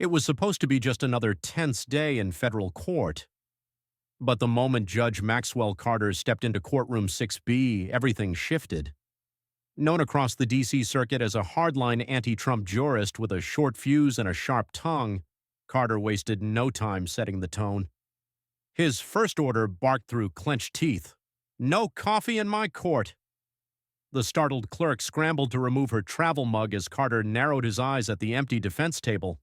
It was supposed to be just another tense day in federal court. But the moment Judge Maxwell Carter stepped into courtroom 6B, everything shifted. Known across the D.C. circuit as a hardline anti-Trump jurist with a short fuse and a sharp tongue, Carter wasted no time setting the tone. His first order barked through clenched teeth. "No coffee in my court!" The startled clerk scrambled to remove her travel mug as Carter narrowed his eyes at the empty defense table.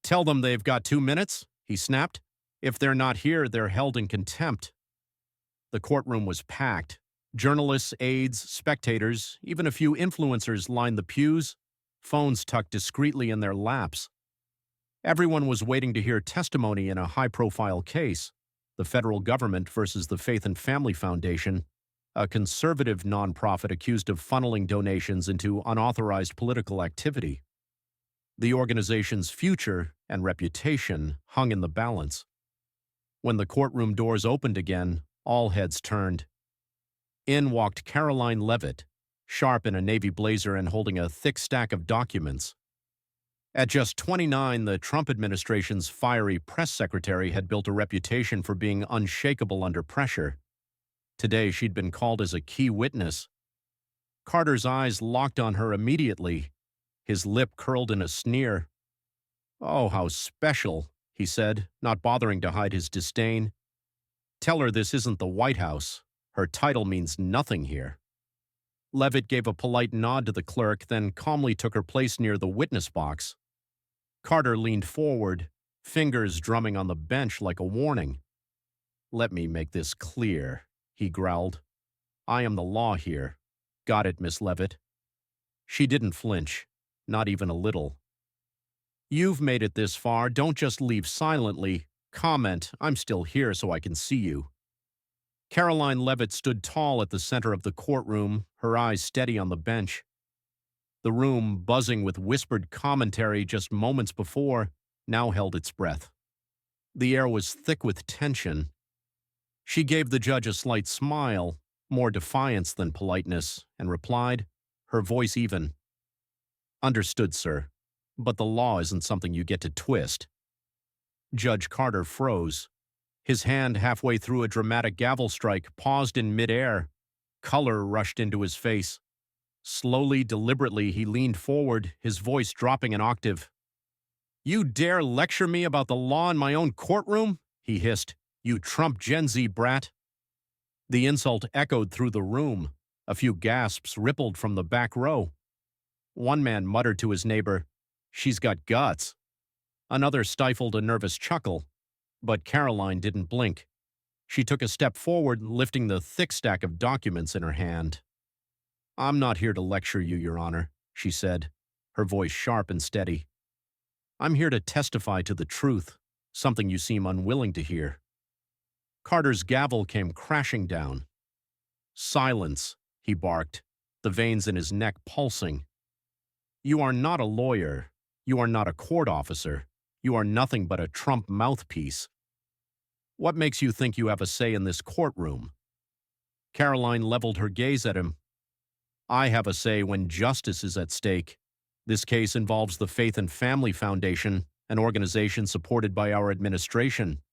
"Tell them they've got 2 minutes," he snapped. "If they're not here, they're held in contempt." The courtroom was packed. Journalists, aides, spectators, even a few influencers lined the pews, phones tucked discreetly in their laps. Everyone was waiting to hear testimony in a high-profile case, the federal government versus the Faith and Family Foundation, a conservative nonprofit accused of funneling donations into unauthorized political activity. The organization's future and reputation hung in the balance. When the courtroom doors opened again, all heads turned. In walked Karoline Leavitt, sharp in a navy blazer and holding a thick stack of documents. At just 29, the Trump administration's fiery press secretary had built a reputation for being unshakable under pressure. Today, she'd been called as a key witness. Carter's eyes locked on her immediately. His lip curled in a sneer. "Oh, how special," he said, not bothering to hide his disdain. "Tell her this isn't the White House. Her title means nothing here." Leavitt gave a polite nod to the clerk, then calmly took her place near the witness box. Carter leaned forward, fingers drumming on the bench like a warning. "Let me make this clear," he growled. "I am the law here. Got it, Miss Leavitt?" She didn't flinch, not even a little. "You've made it this far. Don't just leave silently. Comment, I'm still here so I can see you." Karoline Leavitt stood tall at the center of the courtroom, her eyes steady on the bench. The room, buzzing with whispered commentary just moments before, now held its breath. The air was thick with tension. She gave the judge a slight smile, more defiance than politeness, and replied, her voice even. "Understood, sir. But the law isn't something you get to twist." Judge Carter froze. His hand, halfway through a dramatic gavel strike, paused in midair. Color rushed into his face. Slowly, deliberately, he leaned forward, his voice dropping an octave. "You dare lecture me about the law in my own courtroom?" he hissed. "You Trump Gen Z brat." The insult echoed through the room. A few gasps rippled from the back row. One man muttered to his neighbor, "She's got guts." Another stifled a nervous chuckle. But Karoline didn't blink. She took a step forward, lifting the thick stack of documents in her hand. "I'm not here to lecture you, Your Honor," she said, her voice sharp and steady. "I'm here to testify to the truth, something you seem unwilling to hear." Carter's gavel came crashing down. "Silence," he barked, the veins in his neck pulsing. "You are not a lawyer. You are not a court officer. You are nothing but a Trump mouthpiece. What makes you think you have a say in this courtroom?" Karoline leveled her gaze at him. "I have a say when justice is at stake. This case involves the Faith and Family Foundation, an organization supported by our administration.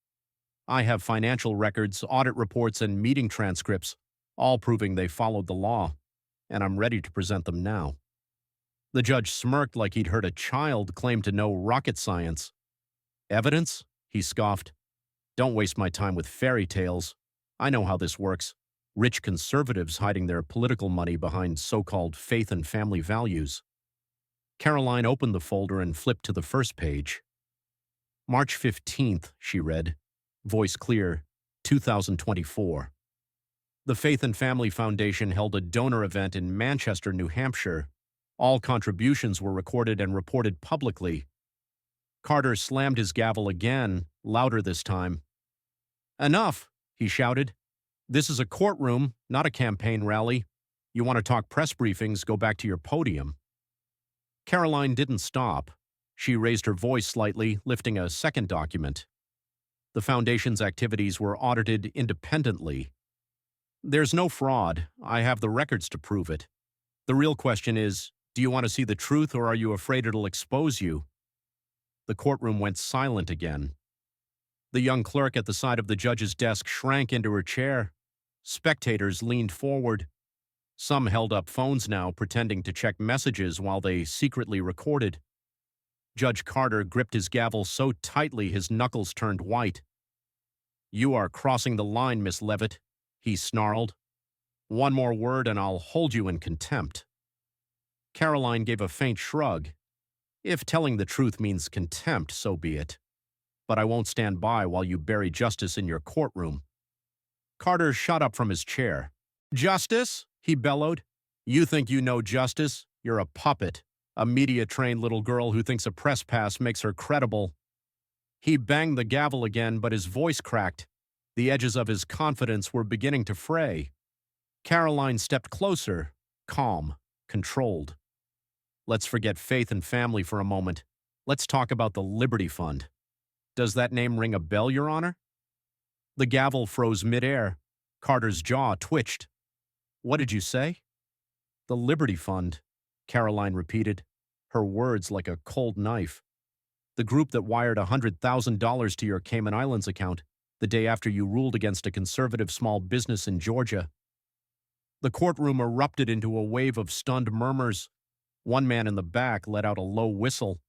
I have financial records, audit reports, and meeting transcripts, all proving they followed the law, and I'm ready to present them now." The judge smirked like he'd heard a child claim to know rocket science. "Evidence?" he scoffed. "Don't waste my time with fairy tales. I know how this works. Rich conservatives hiding their political money behind so-called faith and family values." Karoline opened the folder and flipped to the first page. "March 15th, she read, voice clear, 2024. The Faith and Family Foundation held a donor event in Manchester, New Hampshire. All contributions were recorded and reported publicly." Carter slammed his gavel again, louder this time. "Enough," he shouted. "This is a courtroom, not a campaign rally. You want to talk press briefings, go back to your podium." Karoline didn't stop. She raised her voice slightly, lifting a second document. The foundation's activities were audited independently. "There's no fraud. I have the records to prove it. The real question is, do you want to see the truth or are you afraid it'll expose you?" The courtroom went silent again. The young clerk at the side of the judge's desk shrank into her chair. Spectators leaned forward. Some held up phones now, pretending to check messages while they secretly recorded. Judge Carter gripped his gavel so tightly his knuckles turned white. "You are crossing the line, Miss Leavitt," he snarled. "One more word and I'll hold you in contempt." Karoline gave a faint shrug. "If telling the truth means contempt, so be it. But I won't stand by while you bury justice in your courtroom." Carter shot up from his chair. "Justice?" he bellowed. "You think you know justice? You're a puppet, a media-trained little girl who thinks a press pass makes her credible." He banged the gavel again, but his voice cracked. The edges of his confidence were beginning to fray. Karoline stepped closer, calm, controlled. "Let's forget faith and family for a moment. Let's talk about the Liberty Fund. Does that name ring a bell, Your Honor?" The gavel froze midair. Carter's jaw twitched. "What did you say?" "The Liberty Fund," Karoline repeated, her words like a cold knife. "The group that wired $100,000 to your Cayman Islands account the day after you ruled against a conservative small business in Georgia." The courtroom erupted into a wave of stunned murmurs. One man in the back let out a low whistle.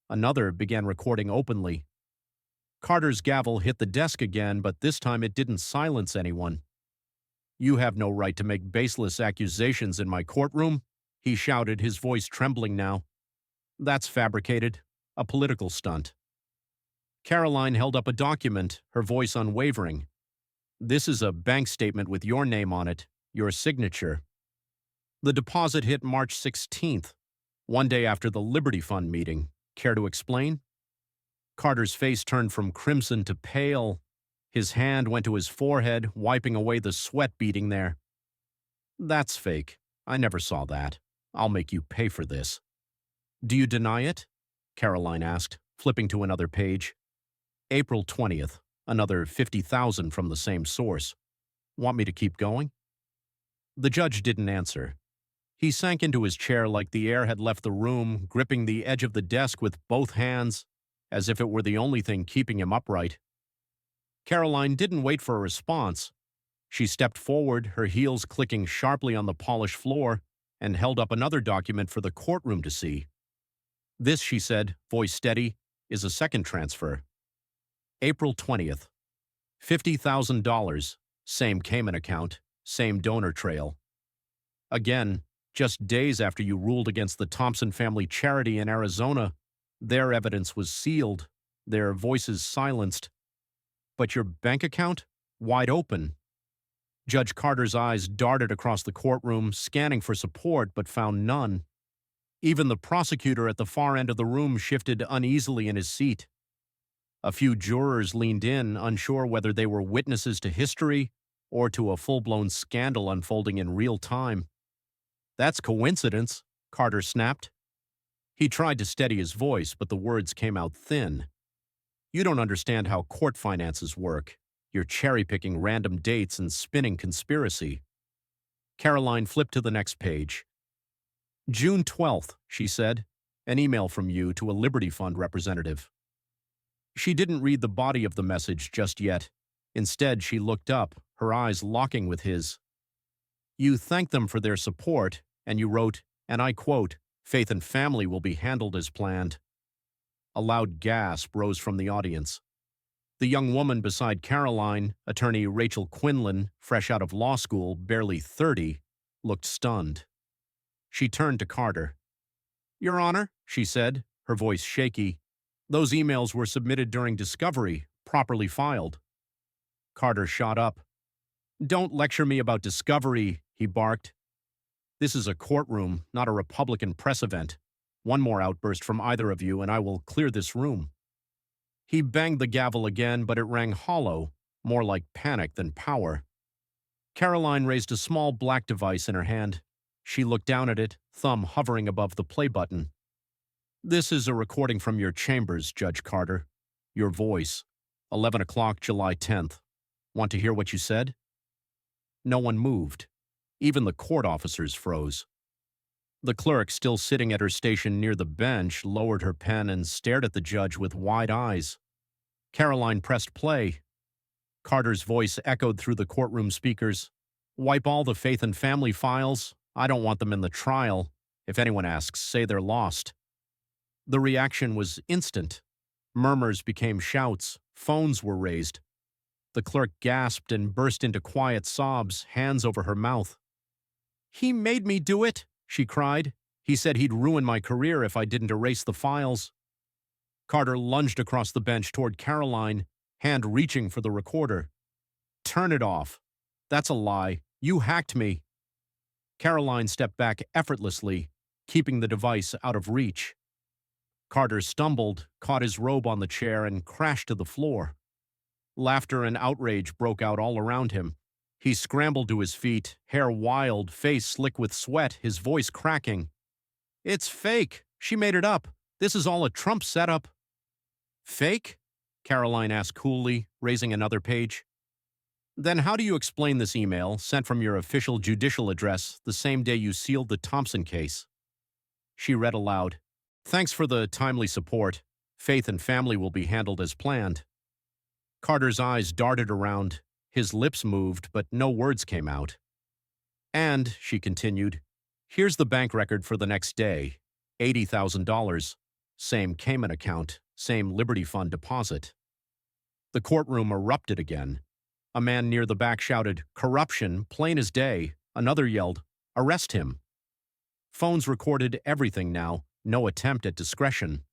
Another began recording openly. Carter's gavel hit the desk again, but this time it didn't silence anyone. "You have no right to make baseless accusations in my courtroom," he shouted, his voice trembling now. "That's fabricated, a political stunt." Karoline held up a document, her voice unwavering. "This is a bank statement with your name on it, your signature. The deposit hit March 16th, one day after the Liberty Fund meeting. Care to explain?" Carter's face turned from crimson to pale. His hand went to his forehead, wiping away the sweat beading there. "That's fake. I never saw that. I'll make you pay for this." "Do you deny it?" Karoline asked, flipping to another page. "April 20th, another $50,000 from the same source. Want me to keep going?" The judge didn't answer. He sank into his chair like the air had left the room, gripping the edge of the desk with both hands, as if it were the only thing keeping him upright. Karoline didn't wait for a response. She stepped forward, her heels clicking sharply on the polished floor, and held up another document for the courtroom to see. "This," she said, voice steady, "is a second transfer. April 20th. $50,000, same Cayman account, same donor trail. Again, just days after you ruled against the Thompson family charity in Arizona, their evidence was sealed, their voices silenced. But your bank account? Wide open." Judge Carter's eyes darted across the courtroom, scanning for support, but found none. Even the prosecutor at the far end of the room shifted uneasily in his seat. A few jurors leaned in, unsure whether they were witnesses to history or to a full-blown scandal unfolding in real time. "That's coincidence," Carter snapped. He tried to steady his voice, but the words came out thin. "You don't understand how court finances work. You're cherry-picking random dates and spinning conspiracy." Karoline flipped to the next page. "June 12th, she said. An email from you to a Liberty Fund representative." She didn't read the body of the message just yet. Instead, she looked up, her eyes locking with his. "You thanked them for their support, and you wrote, and I quote, 'Faith and family will be handled as planned.'" A loud gasp rose from the audience. The young woman beside Karoline, attorney Rachel Quinlan, fresh out of law school, barely 30, looked stunned. She turned to Carter. "Your Honor," she said, her voice shaky, "those emails were submitted during discovery, properly filed." Carter shot up. "Don't lecture me about discovery," he barked. "This is a courtroom, not a Republican press event. One more outburst from either of you and I will clear this room." He banged the gavel again, but it rang hollow, more like panic than power. Karoline raised a small black device in her hand. She looked down at it, thumb hovering above the play button. "This is a recording from your chambers, Judge Carter. Your voice. 11 o'clock, July 10th. Want to hear what you said?" No one moved. Even the court officers froze. The clerk, still sitting at her station near the bench, lowered her pen and stared at the judge with wide eyes. Karoline pressed play. Carter's voice echoed through the courtroom speakers. "Wipe all the faith and family files. I don't want them in the trial. If anyone asks, say they're lost." The reaction was instant. Murmurs became shouts. Phones were raised. The clerk gasped and burst into quiet sobs, hands over her mouth. "He made me do it," she cried. "He said he'd ruin my career if I didn't erase the files." Carter lunged across the bench toward Karoline, hand reaching for the recorder. "Turn it off. That's a lie. You hacked me." Karoline stepped back effortlessly, keeping the device out of reach. Carter stumbled, caught his robe on the chair, and crashed to the floor. Laughter and outrage broke out all around him. He scrambled to his feet, hair wild, face slick with sweat, his voice cracking. "It's fake. She made it up. This is all a Trump setup." "Fake?" Karoline asked coolly, raising another page. "Then how do you explain this email, sent from your official judicial address the same day you sealed the Thompson case?" She read aloud. "Thanks for the timely support. Faith and family will be handled as planned." Carter's eyes darted around. His lips moved, but no words came out. "And," she continued, "here's the bank record for the next day. $80,000. Same Cayman account, same Liberty Fund deposit." The courtroom erupted again. A man near the back shouted, "Corruption, plain as day." Another yelled, "Arrest him." Phones recorded everything now, no attempt at discretion.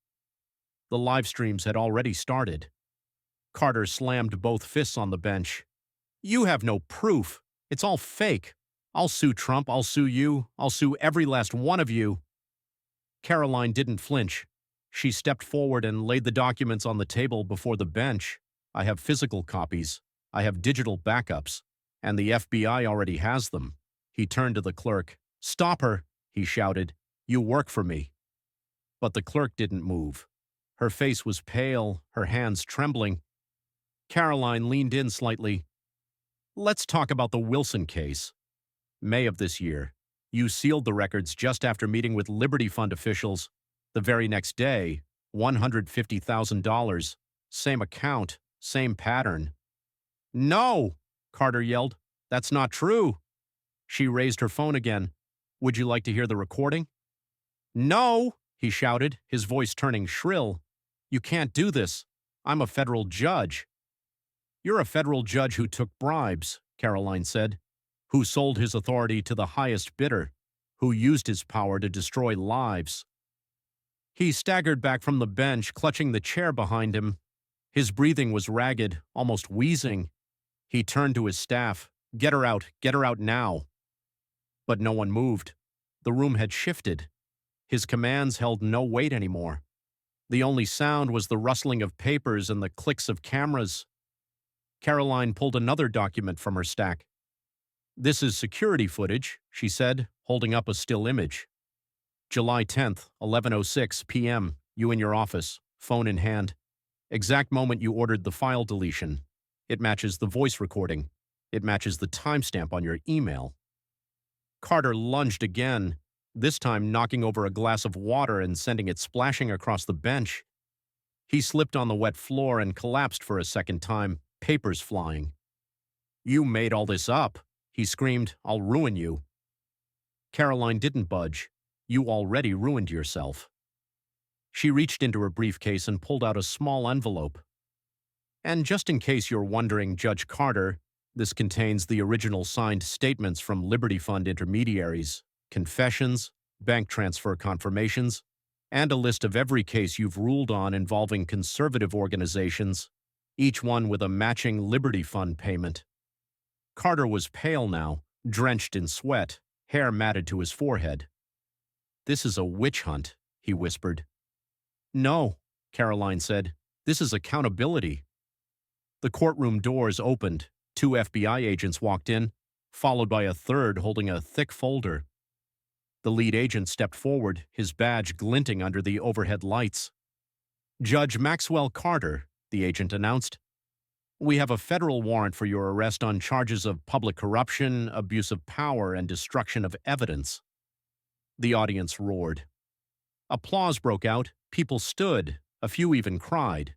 The live streams had already started. Carter slammed both fists on the bench. "You have no proof. It's all fake. I'll sue Trump. I'll sue you. I'll sue every last one of you." Karoline didn't flinch. She stepped forward and laid the documents on the table before the bench. "I have physical copies. I have digital backups. And the FBI already has them." He turned to the clerk. "Stop her," he shouted. "You work for me." But the clerk didn't move. Her face was pale, her hands trembling. Karoline leaned in slightly. "Let's talk about the Wilson case. May of this year. You sealed the records just after meeting with Liberty Fund officials. The very next day, $150,000. Same account, same pattern." "No!" Carter yelled. "That's not true." She raised her phone again. "Would you like to hear the recording?" "No!" he shouted, his voice turning shrill. "You can't do this. I'm a federal judge." "You're a federal judge who took bribes," Karoline said, "who sold his authority to the highest bidder, who used his power to destroy lives." He staggered back from the bench, clutching the chair behind him. His breathing was ragged, almost wheezing. He turned to his staff. Get her out now." But no one moved. The room had shifted. His commands held no weight anymore. The only sound was the rustling of papers and the clicks of cameras. Karoline pulled another document from her stack. "This is security footage," she said, holding up a still image. "July 10th, 11:06 p.m., you in your office, phone in hand. Exact moment you ordered the file deletion. It matches the voice recording. It matches the timestamp on your email." Carter lunged again, this time knocking over a glass of water and sending it splashing across the bench. He slipped on the wet floor and collapsed for a second time, papers flying. "You made all this up," he screamed. "I'll ruin you." Karoline didn't budge. "You already ruined yourself." She reached into her briefcase and pulled out a small envelope. "And just in case you're wondering, Judge Carter, this contains the original signed statements from Liberty Fund intermediaries, confessions, bank transfer confirmations, and a list of every case you've ruled on involving conservative organizations, each one with a matching Liberty Fund payment." Carter was pale now, drenched in sweat, hair matted to his forehead. "This is a witch hunt," he whispered. "No," Karoline said. "This is accountability." The courtroom doors opened. 2 FBI agents walked in, followed by a third holding a thick folder. The lead agent stepped forward, his badge glinting under the overhead lights. "Judge Maxwell Carter," the agent announced. "We have a federal warrant for your arrest on charges of public corruption, abuse of power, and destruction of evidence." The audience roared. Applause broke out. People stood. A few even cried.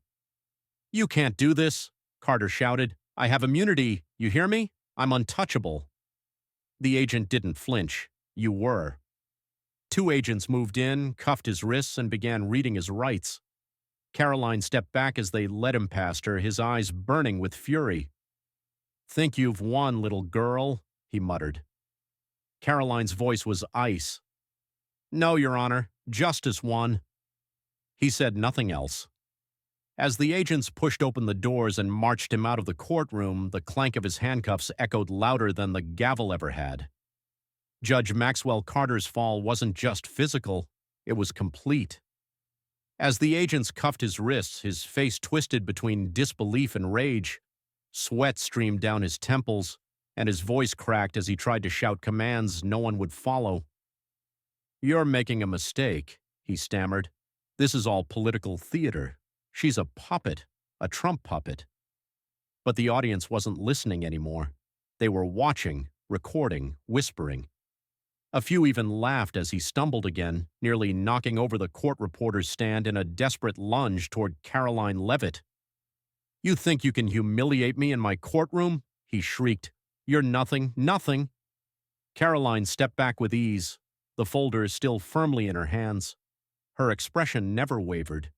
You can't do this, Carter shouted. I have immunity. You hear me? I'm untouchable. The agent didn't flinch. You were. Two agents moved in, cuffed his wrists, and began reading his rights. Karoline stepped back as they led him past her, his eyes burning with fury. Think you've won, little girl, he muttered. Karoline's voice was ice. No, Your Honor, justice won. He said nothing else. As the agents pushed open the doors and marched him out of the courtroom, the clank of his handcuffs echoed louder than the gavel ever had. Judge Maxwell Carter's fall wasn't just physical, it was complete. As the agents cuffed his wrists, his face twisted between disbelief and rage. Sweat streamed down his temples, and his voice cracked as he tried to shout commands no one would follow. You're making a mistake, he stammered. This is all political theater. She's a puppet, a Trump puppet. But the audience wasn't listening anymore. They were watching, recording, whispering. A few even laughed as he stumbled again, nearly knocking over the court reporter's stand in a desperate lunge toward Karoline Leavitt. You think you can humiliate me in my courtroom? He shrieked. You're nothing, nothing. Karoline stepped back with ease, the folder still firmly in her hands. Her expression never wavered.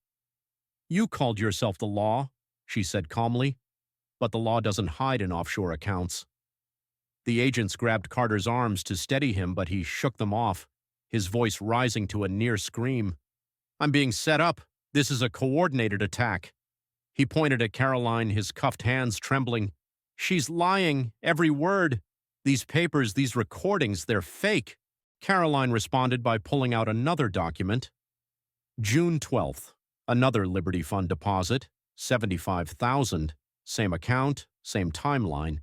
You called yourself the law, she said calmly, but the law doesn't hide in offshore accounts. The agents grabbed Carter's arms to steady him, but he shook them off, his voice rising to a near scream. I'm being set up. This is a coordinated attack. He pointed at Karoline, his cuffed hands trembling. She's lying, every word. These papers, these recordings, they're fake. Karoline responded by pulling out another document. June 12th, another Liberty Fund deposit, $75,000, same account, same timeline,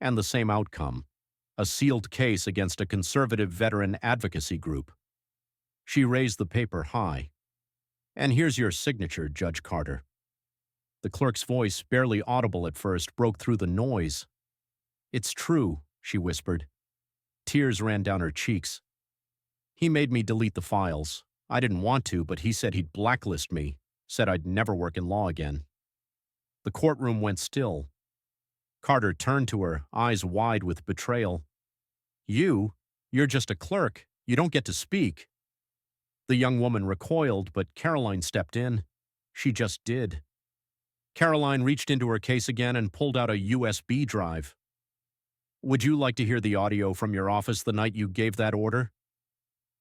and the same outcome. A sealed case against a conservative veteran advocacy group. She raised the paper high. And here's your signature, Judge Carter. The clerk's voice, barely audible at first, broke through the noise. It's true, she whispered. Tears ran down her cheeks. He made me delete the files. I didn't want to, but he said he'd blacklist me, said I'd never work in law again. The courtroom went still. Carter turned to her, eyes wide with betrayal. You're just a clerk. You don't get to speak. The young woman recoiled, but Karoline stepped in. She just did. Karoline reached into her case again and pulled out a USB drive. Would you like to hear the audio from your office the night you gave that order?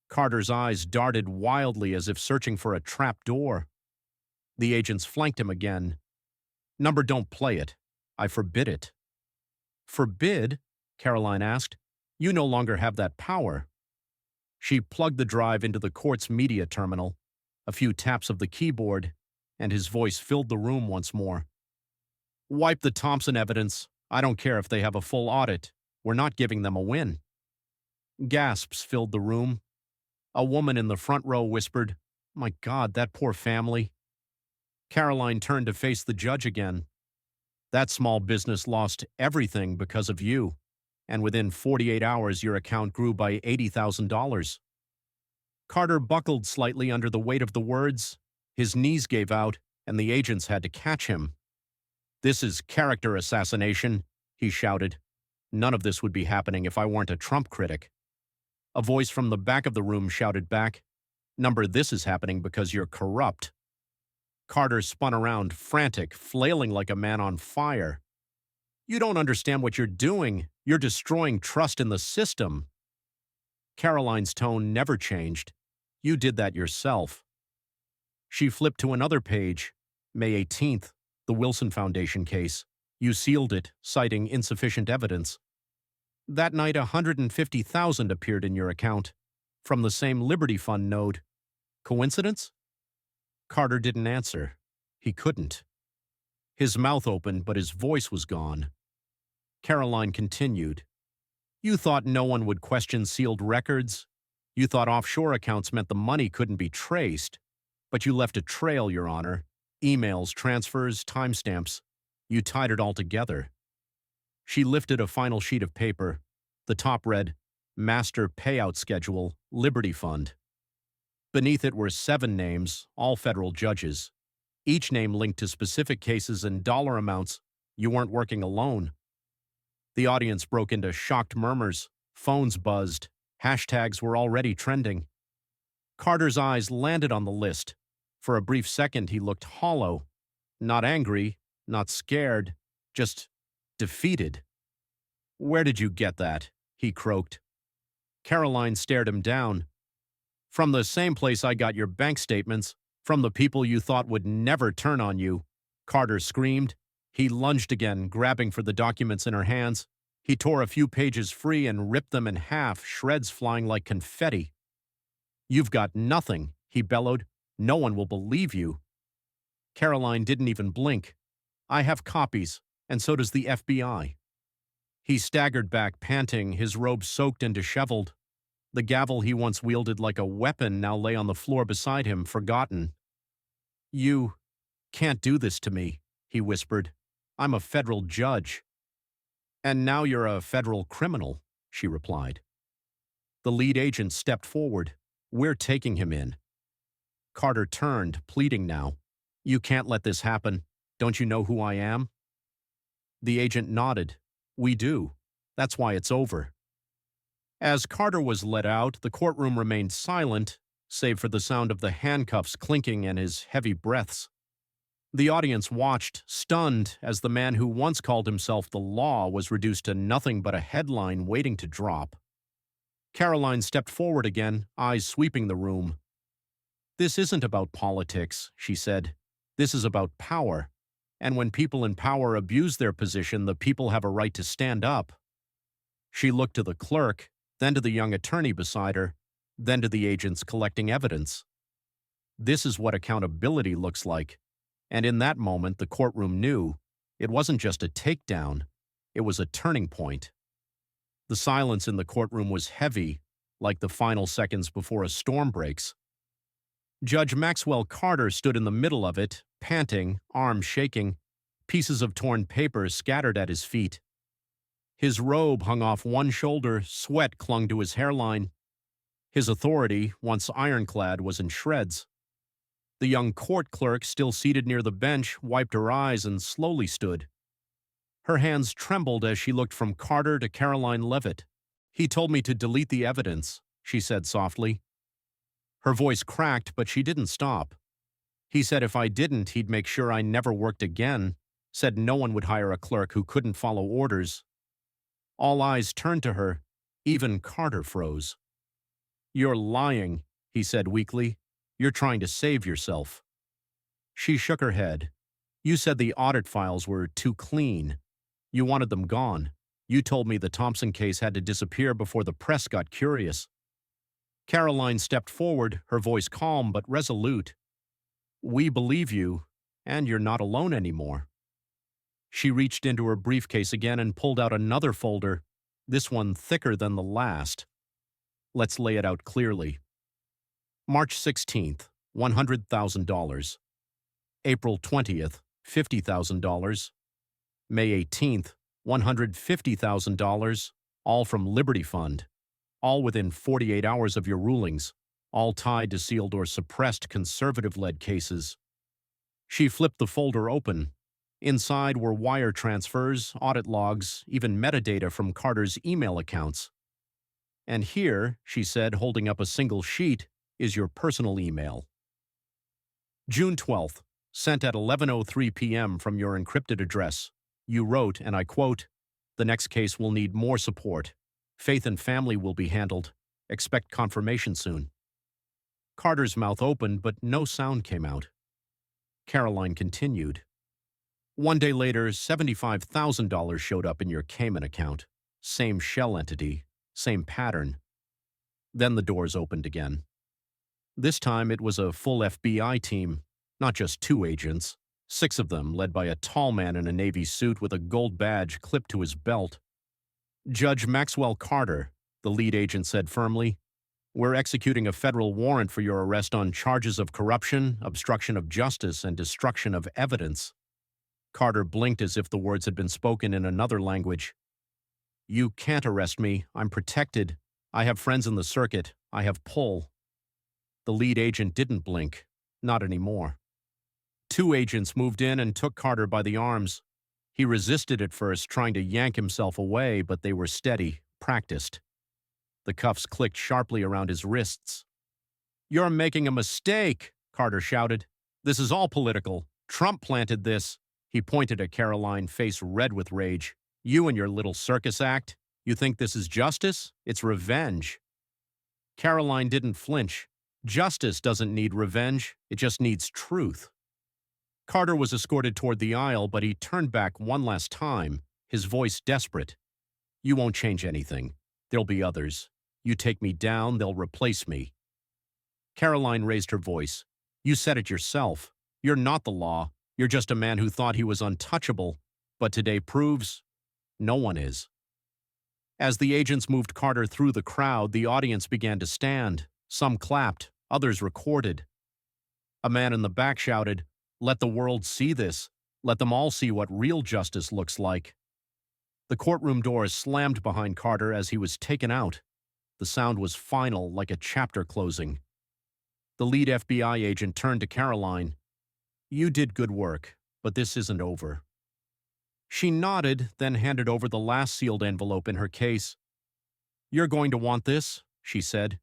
Carter's eyes darted wildly as if searching for a trap door. The agents flanked him again. Number, don't play it. I forbid it. Forbid? Karoline asked. You no longer have that power. She plugged the drive into the court's media terminal. A few taps of the keyboard, and his voice filled the room once more. Wipe the Thompson evidence. I don't care if they have a full audit. We're not giving them a win. Gasps filled the room. A woman in the front row whispered, My God, that poor family. Karoline turned to face the judge again. That small business lost everything because of you, and within 48 hours your account grew by $80,000. Carter buckled slightly under the weight of the words. His knees gave out, and the agents had to catch him. This is character assassination, he shouted. None of this would be happening if I weren't a Trump critic. A voice from the back of the room shouted back, Number, this is happening because you're corrupt. Carter spun around, frantic, flailing like a man on fire. You don't understand what you're doing. You're destroying trust in the system. Karoline's tone never changed. You did that yourself. She flipped to another page. May 18th, the Wilson Foundation case. You sealed it, citing insufficient evidence. That night, $150,000 appeared in your account, from the same Liberty Fund node. Coincidence? Carter didn't answer. He couldn't. His mouth opened, but his voice was gone. Karoline continued. You thought no one would question sealed records. You thought offshore accounts meant the money couldn't be traced. But you left a trail, Your Honor. Emails, transfers, timestamps. You tied it all together. She lifted a final sheet of paper. The top read, Master Payout Schedule, Liberty Fund. Beneath it were 7 names, all federal judges. Each name linked to specific cases and dollar amounts. You weren't working alone. The audience broke into shocked murmurs. Phones buzzed. Hashtags were already trending. Carter's eyes landed on the list. For a brief second, he looked hollow. Not angry, not scared, just defeated. "Where did you get that?" he croaked. Karoline stared him down. "From the same place I got your bank statements, from the people you thought would never turn on you," Carter screamed. He lunged again, grabbing for the documents in her hands. He tore a few pages free and ripped them in half, shreds flying like confetti. "You've got nothing," he bellowed. "No one will believe you." Karoline didn't even blink. "I have copies, and so does the FBI." He staggered back, panting, his robe soaked and disheveled. The gavel he once wielded like a weapon now lay on the floor beside him, forgotten. "You can't do this to me," he whispered. "I'm a federal judge." "And now you're a federal criminal," she replied. The lead agent stepped forward. "We're taking him in." Carter turned, pleading now. "You can't let this happen. Don't you know who I am?" The agent nodded. "We do. That's why it's over." As Carter was let out, the courtroom remained silent, save for the sound of the handcuffs clinking and his heavy breaths. The audience watched, stunned, as the man who once called himself the law was reduced to nothing but a headline waiting to drop. Karoline stepped forward again, eyes sweeping the room. "This isn't about politics," she said. "This is about power. And when people in power abuse their position, the people have a right to stand up." She looked to the clerk, then to the young attorney beside her, then to the agents collecting evidence. This is what accountability looks like. And in that moment, the courtroom knew it wasn't just a takedown, it was a turning point. The silence in the courtroom was heavy, like the final seconds before a storm breaks. Judge Maxwell Carter stood in the middle of it, panting, arms shaking, pieces of torn paper scattered at his feet. His robe hung off one shoulder, sweat clung to his hairline. His authority, once ironclad, was in shreds. The young court clerk, still seated near the bench, wiped her eyes and slowly stood. Her hands trembled as she looked from Carter to Karoline Leavitt. "He told me to delete the evidence," she said softly. Her voice cracked, but she didn't stop. "He said if I didn't, he'd make sure I never worked again, said no one would hire a clerk who couldn't follow orders." All eyes turned to her. Even Carter froze. "You're lying," he said weakly. "You're trying to save yourself." She shook her head. "You said the audit files were too clean. You wanted them gone. You told me the Thompson case had to disappear before the press got curious." Karoline stepped forward, her voice calm but resolute. "We believe you, and you're not alone anymore." She reached into her briefcase again and pulled out another folder, this one thicker than the last. Let's lay it out clearly. March 16th, $100,000. April 20th, $50,000. May 18th, $150,000, all from Liberty Fund, all within 48 hours of your rulings, all tied to sealed or suppressed conservative-led cases. She flipped the folder open. Inside were wire transfers, audit logs, even metadata from Carter's email accounts. "And here," she said, holding up a single sheet, "is your personal email." June 12th, sent at 11:03 p.m. from your encrypted address. You wrote, and I quote, "The next case will need more support. Faith and family will be handled. Expect confirmation soon." Carter's mouth opened, but no sound came out. Karoline continued. One day later, $75,000 showed up in your Cayman account. Same shell entity, same pattern. Then the doors opened again. This time it was a full FBI team, not just 2 agents, 6 of them led by a tall man in a Navy suit with a gold badge clipped to his belt. "Judge Maxwell Carter," the lead agent said firmly, "we're executing a federal warrant for your arrest on charges of corruption, obstruction of justice, and destruction of evidence." Carter blinked as if the words had been spoken in another language. "You can't arrest me. I'm protected. I have friends in the circuit. I have pull. The lead agent didn't blink. Not anymore. Two agents moved in and took Carter by the arms. He resisted at first, trying to yank himself away, but they were steady, practiced. The cuffs clicked sharply around his wrists. "You're making a mistake," Carter shouted. "This is all political. Trump planted this." He pointed at Karoline, face red with rage. "You and your little circus act. You think this is justice? It's revenge." Karoline didn't flinch. Justice doesn't need revenge. It just needs truth. Carter was escorted toward the aisle, but he turned back one last time, his voice desperate. "You won't change anything. There'll be others. You take me down, they'll replace me." Karoline raised her voice. "You said it yourself. You're not the law. You're just a man who thought he was untouchable, but today proves no one is." As the agents moved Carter through the crowd, the audience began to stand. Some clapped, others recorded. A man in the back shouted, "Let the world see this. Let them all see what real justice looks like." The courtroom doors slammed behind Carter as he was taken out. The sound was final, like a chapter closing. The lead FBI agent turned to Karoline. "You did good work, but this isn't over." She nodded, then handed over the last sealed envelope in her case. "You're going to want this," she said.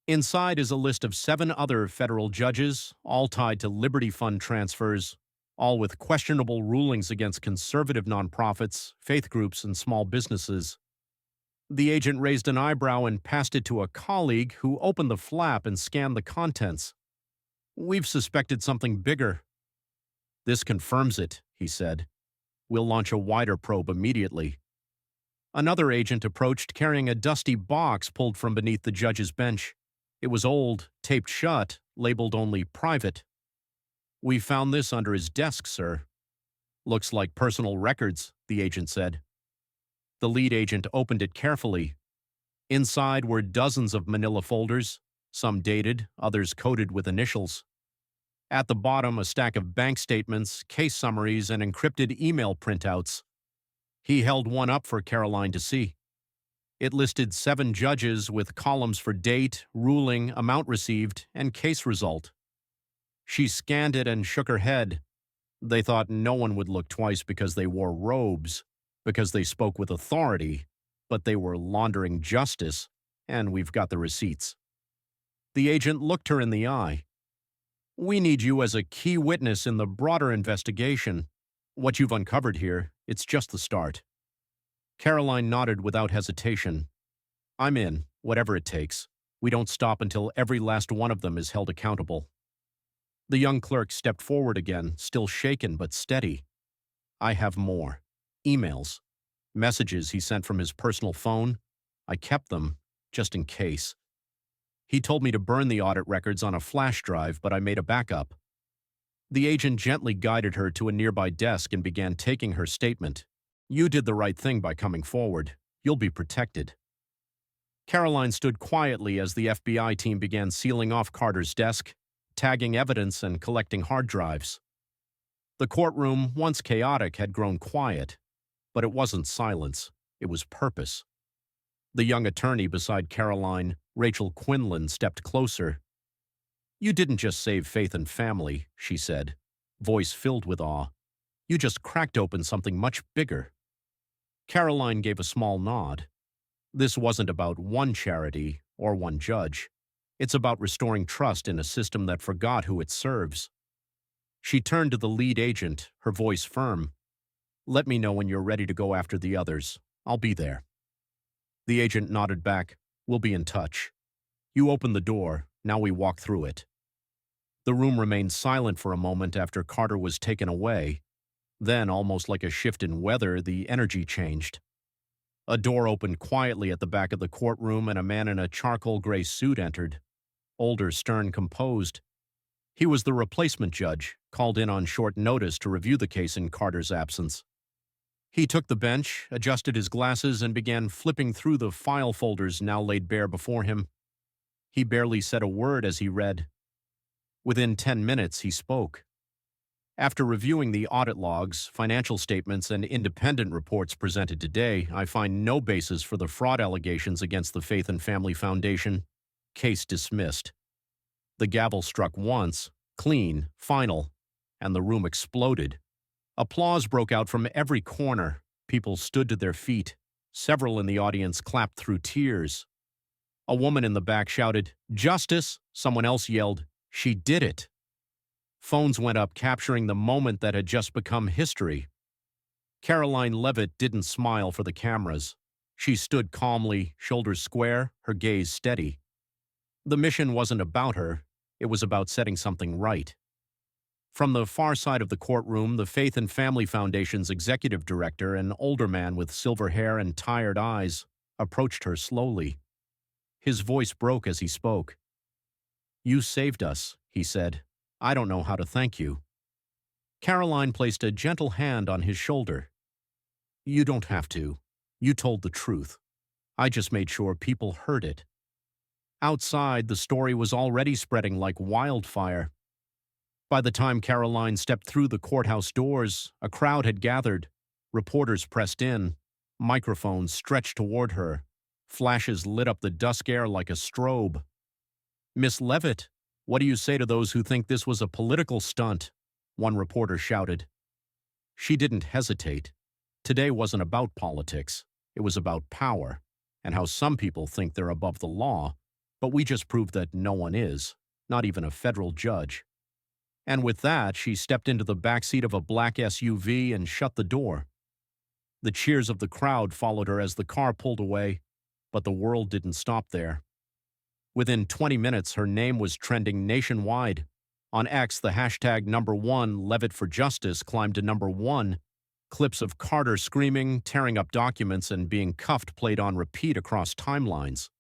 Inside is a list of 7 other federal judges, all tied to Liberty Fund transfers, all with questionable rulings against conservative nonprofits, faith groups, and small businesses. The agent raised an eyebrow and passed it to a colleague who opened the flap and scanned the contents. "We've suspected something bigger." "This confirms it," he said. "We'll launch a wider probe immediately." Another agent approached carrying a dusty box pulled from beneath the judge's bench. It was old, taped shut, labeled only private. "We found this under his desk, sir." "Looks like personal records," the agent said. The lead agent opened it carefully. Inside were dozens of manila folders, some dated, others coded with initials. At the bottom, a stack of bank statements, case summaries, and encrypted email printouts. He held one up for Karoline to see. It listed 7 judges with columns for date, ruling, amount received, and case result. She scanned it and shook her head. They thought no one would look twice because they wore robes, because they spoke with authority, but they were laundering justice, and we've got the receipts. The agent looked her in the eye. "We need you as a key witness in the broader investigation. What you've uncovered here, it's just the start." Karoline nodded without hesitation. "I'm in, whatever it takes. We don't stop until every last one of them is held accountable." The young clerk stepped forward again, still shaken but steady. "I have more. Emails. Messages he sent from his personal phone. I kept them, just in case. He told me to burn the audit records on a flash drive, but I made a backup." The agent gently guided her to a nearby desk and began taking her statement. "You did the right thing by coming forward. You'll be protected." Karoline stood quietly as the FBI team began sealing off Carter's desk, tagging evidence and collecting hard drives. The courtroom, once chaotic, had grown quiet, but it wasn't silence. It was purpose. The young attorney beside Karoline, Rachel Quinlan, stepped closer. "You didn't just save faith and family," she said, voice filled with awe. "You just cracked open something much bigger." Karoline gave a small nod. This wasn't about one charity or one judge. It's about restoring trust in a system that forgot who it serves. She turned to the lead agent, her voice firm. "Let me know when you're ready to go after the others. I'll be there." The agent nodded back. "We'll be in touch. You opened the door. Now we walk through it." The room remained silent for a moment after Carter was taken away. Then, almost like a shift in weather, the energy changed. A door opened quietly at the back of the courtroom and a man in a charcoal gray suit entered. Older, stern, composed. He was the replacement judge, called in on short notice to review the case in Carter's absence. He took the bench, adjusted his glasses, and began flipping through the file folders now laid bare before him. He barely said a word as he read. Within 10 minutes, he spoke. After reviewing the audit logs, financial statements, and independent reports presented today, I find no basis for the fraud allegations against the Faith and Family Foundation. Case dismissed. The gavel struck once, clean, final, and the room exploded. Applause broke out from every corner. People stood to their feet. Several in the audience clapped through tears. A woman in the back shouted, "Justice!" Someone else yelled, "She did it!" Phones went up capturing the moment that had just become history. Karoline Leavitt didn't smile for the cameras. She stood calmly, shoulders square, her gaze steady. The mission wasn't about her. It was about setting something right. From the far side of the courtroom, the Faith and Family Foundation's executive director, an older man with silver hair and tired eyes, approached her slowly. His voice broke as he spoke. "You saved us," he said. "I don't know how to thank you." Karoline placed a gentle hand on his shoulder. "You don't have to. You told the truth. I just made sure people heard it." Outside, the story was already spreading like wildfire. By the time Karoline stepped through the courthouse doors, a crowd had gathered. Reporters pressed in. Microphones stretched toward her. Flashes lit up the dusk air like a strobe. "Miss Leavitt, what do you say to those who think this was a political stunt?" one reporter shouted. She didn't hesitate. Today wasn't about politics. It was about power, and how some people think they're above the law, but we just proved that no one is, not even a federal judge. And with that, she stepped into the backseat of a black SUV and shut the door. The cheers of the crowd followed her as the car pulled away, but the world didn't stop there. Within 20 minutes, her name was trending nationwide. On X, the hashtag #1 Leavitt for Justice climbed to #1. Clips of Carter screaming, tearing up documents, and being cuffed played on repeat across timelines.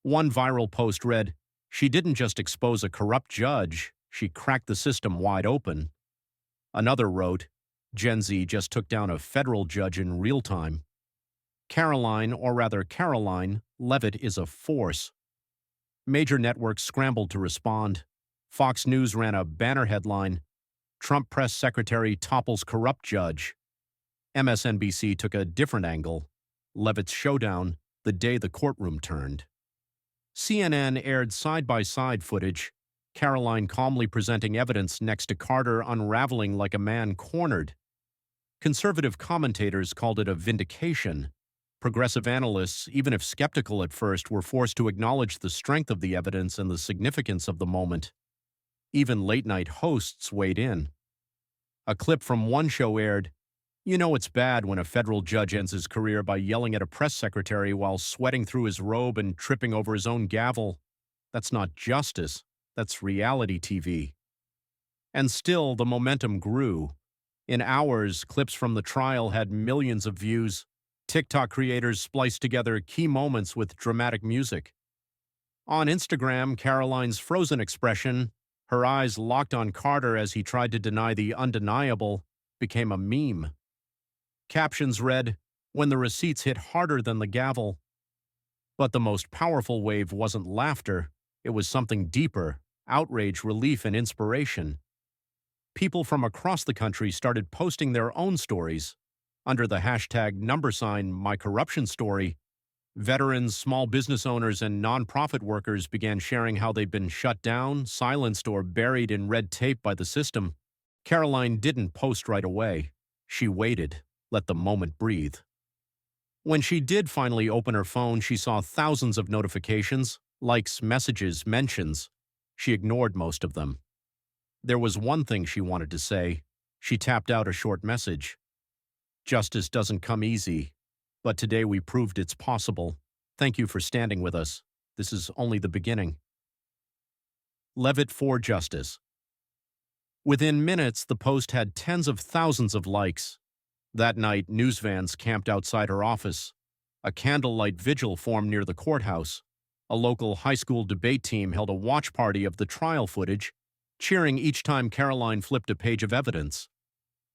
One viral post read, "She didn't just expose a corrupt judge, she cracked the system wide open." Another wrote, "Gen Z just took down a federal judge in real time." Karoline, or rather Karoline, Leavitt is a force. Major networks scrambled to respond. Fox News ran a banner headline, "Trump press secretary topples corrupt judge." MSNBC took a different angle, "Leavitt's showdown, the day the courtroom turned." CNN aired side-by-side footage, Karoline calmly presenting evidence next to Carter unraveling like a man cornered. Conservative commentators called it a vindication. Progressive analysts, even if skeptical at first, were forced to acknowledge the strength of the evidence and the significance of the moment. Even late-night hosts weighed in. A clip from one show aired, "You know it's bad when a federal judge ends his career by yelling at a press secretary while sweating through his robe and tripping over his own gavel. That's not justice. That's reality TV." And still, the momentum grew. In hours, clips from the trial had millions of views. TikTok creators spliced together key moments with dramatic music. On Instagram, Karoline's frozen expression, her eyes locked on Carter as he tried to deny the undeniable, became a meme. Captions read, "When the receipts hit harder than the gavel." But the most powerful wave wasn't laughter. It was something deeper, outrage, relief, and inspiration. People from across the country started posting their own stories. Under the hashtag #MyCorruptionStory, veterans, small business owners, and nonprofit workers began sharing how they'd been shut down, silenced, or buried in red tape by the system. Karoline didn't post right away. She waited, let the moment breathe. When she did finally open her phone, she saw thousands of notifications, likes, messages, mentions. She ignored most of them. There was one thing she wanted to say. She tapped out a short message. "Justice doesn't come easy, but today we proved it's possible. Thank you for standing with us. This is only the beginning." Leavitt for Justice. Within minutes, the post had tens of thousands of likes. That night, news vans camped outside her office. A candlelight vigil formed near the courthouse. A local high school debate team held a watch party of the trial footage, cheering each time Karoline flipped a page of evidence.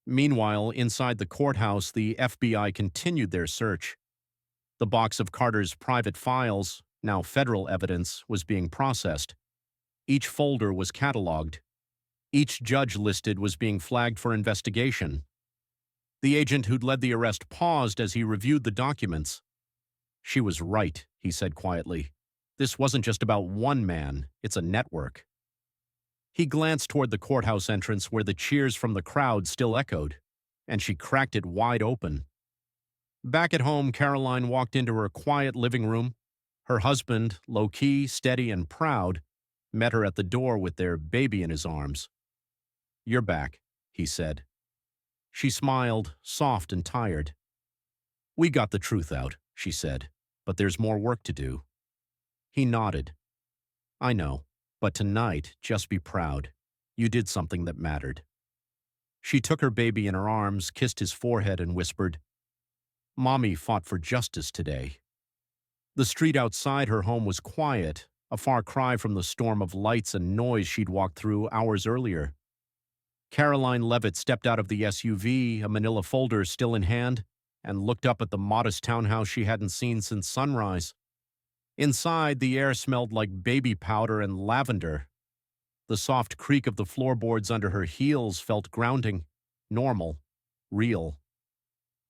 Meanwhile, inside the courthouse, the FBI continued their search. The box of Carter's private files, now federal evidence, was being processed. Each folder was cataloged. Each judge listed was being flagged for investigation. The agent who'd led the arrest paused as he reviewed the documents. "She was right," he said quietly. "This wasn't just about one man, it's a network." He glanced toward the courthouse entrance where the cheers from the crowd still echoed, and she cracked it wide open. Back at home, Karoline walked into her quiet living room. Her husband, low-key, steady, and proud, met her at the door with their baby in his arms. "You're back," he said. She smiled, soft and tired. "We got the truth out," she said, "but there's more work to do." He nodded. "I know. But tonight, just be proud. You did something that mattered." She took her baby in her arms, kissed his forehead, and whispered, "Mommy fought for justice today." The street outside her home was quiet, a far cry from the storm of lights and noise she'd walked through hours earlier. Karoline Leavitt stepped out of the SUV, a manila folder still in hand, and looked up at the modest townhouse she hadn't seen since sunrise. Inside, the air smelled like baby powder and lavender. The soft creak of the floorboards under her heels felt grounding, normal, real.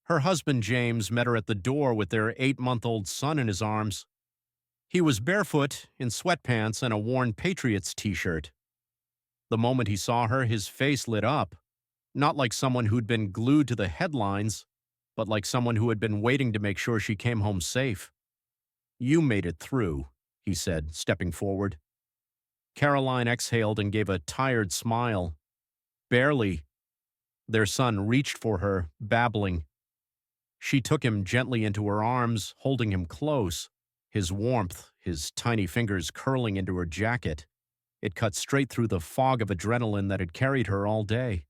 Her husband, James, met her at the door with their 8-month-old son in his arms. He was barefoot, in sweatpants and a worn Patriots t-shirt. The moment he saw her, his face lit up, not like someone who'd been glued to the headlines, but like someone who had been waiting to make sure she came home safe. "You made it through," he said, stepping forward. Karoline exhaled and gave a tired smile. "Barely." Their son reached for her, babbling. She took him gently into her arms, holding him close, his warmth, his tiny fingers curling into her jacket. It cut straight through the fog of adrenaline that had carried her all day.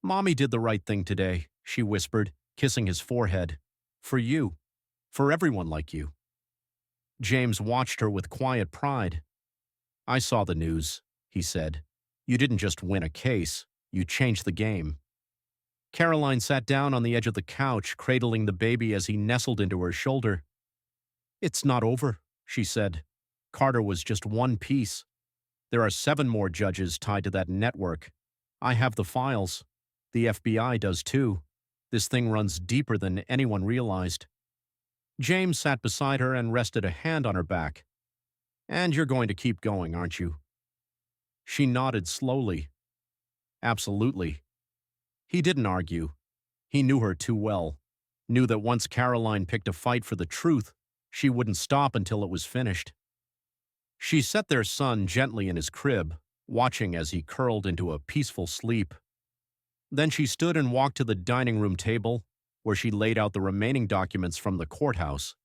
"Mommy did the right thing today," she whispered, kissing his forehead. "For you. For everyone like you." James watched her with quiet pride. "I saw the news," he said. "You didn't just win a case, you changed the game." Karoline sat down on the edge of the couch, cradling the baby as he nestled into her shoulder. "It's not over," she said. "Carter was just one piece. There are 7 more judges tied to that network. I have the files. The FBI does too. This thing runs deeper than anyone realized." James sat beside her and rested a hand on her back. "And you're going to keep going, aren't you?" She nodded slowly. "Absolutely." He didn't argue. He knew her too well, knew that once Karoline picked a fight for the truth, she wouldn't stop until it was finished. She set their son gently in his crib, watching as he curled into a peaceful sleep. Then she stood and walked to the dining room table, where she laid out the remaining documents from the courthouse.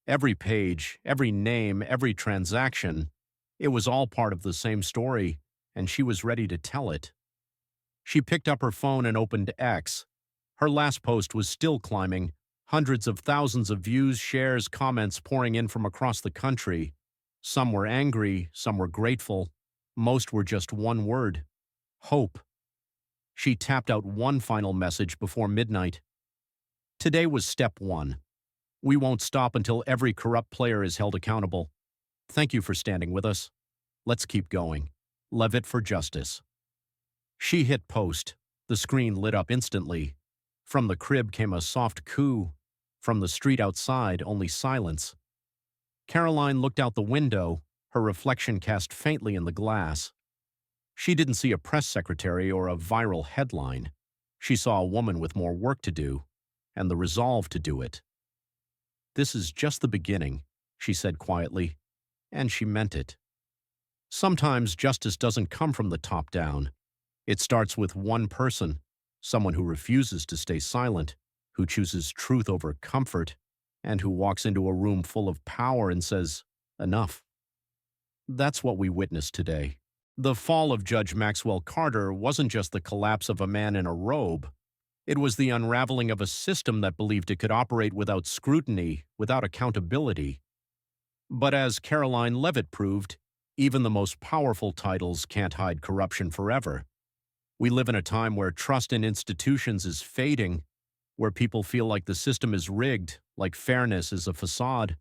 Every page, every name, every transaction, it was all part of the same story, and she was ready to tell it. She picked up her phone and opened X. Her last post was still climbing, hundreds of thousands of views, shares, comments pouring in from across the country. Some were angry, some were grateful. Most were just one word: hope. She tapped out one final message before midnight. Today was step 1. We won't stop until every corrupt player is held accountable. Thank you for standing with us. Let's keep going. Leavitt for justice. She hit post. The screen lit up instantly. From the crib came a soft coo. From the street outside, only silence. Karoline looked out the window, her reflection cast faintly in the glass. She didn't see a press secretary or a viral headline. She saw a woman with more work to do, and the resolve to do it. "This is just the beginning," she said quietly, and she meant it. Sometimes justice doesn't come from the top down. It starts with one person, someone who refuses to stay silent, who chooses truth over comfort, and who walks into a room full of power and says, "Enough." That's what we witnessed today. The fall of Judge Maxwell Carter wasn't just the collapse of a man in a robe. It was the unraveling of a system that believed it could operate without scrutiny, without accountability. But as Karoline Leavitt proved, even the most powerful titles can't hide corruption forever. We live in a time where trust in institutions is fading, where people feel like the system is rigged, like fairness is a facade.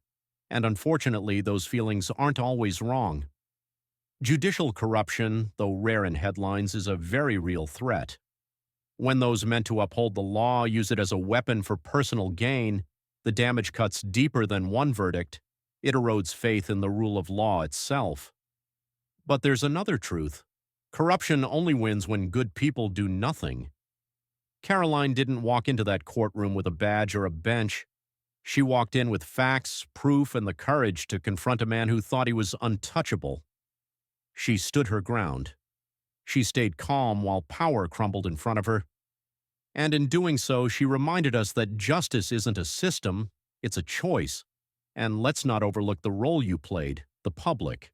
And unfortunately, those feelings aren't always wrong. Judicial corruption, though rare in headlines, is a very real threat. When those meant to uphold the law use it as a weapon for personal gain, the damage cuts deeper than one verdict. It erodes faith in the rule of law itself. But there's another truth. Corruption only wins when good people do nothing. Karoline didn't walk into that courtroom with a badge or a bench. She walked in with facts, proof, and the courage to confront a man who thought he was untouchable. She stood her ground. She stayed calm while power crumbled in front of her. And in doing so, she reminded us that justice isn't a system, it's a choice. And let's not overlook the role you played, the public.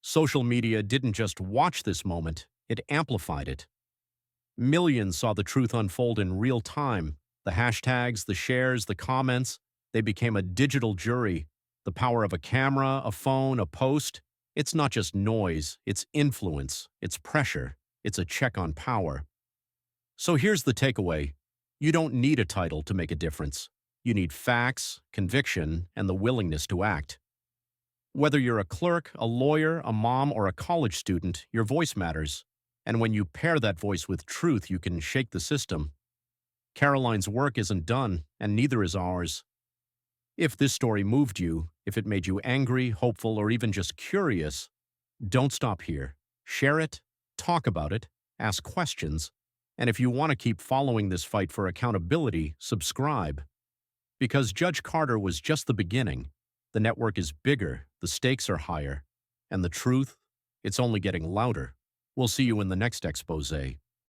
Social media didn't just watch this moment, it amplified it. Millions saw the truth unfold in real time. The hashtags, the shares, the comments, they became a digital jury. The power of a camera, a phone, a post, it's not just noise, it's influence, it's pressure, it's a check on power. So here's the takeaway. You don't need a title to make a difference. You need facts, conviction, and the willingness to act. Whether you're a clerk, a lawyer, a mom, or a college student, your voice matters. And when you pair that voice with truth, you can shake the system. Karoline's work isn't done, and neither is ours. If this story moved you, if it made you angry, hopeful, or even just curious, don't stop here. Share it, talk about it, ask questions, and if you want to keep following this fight for accountability, subscribe. Because Judge Carter was just the beginning. The network is bigger, the stakes are higher, and the truth, it's only getting louder. We'll see you in the next expose.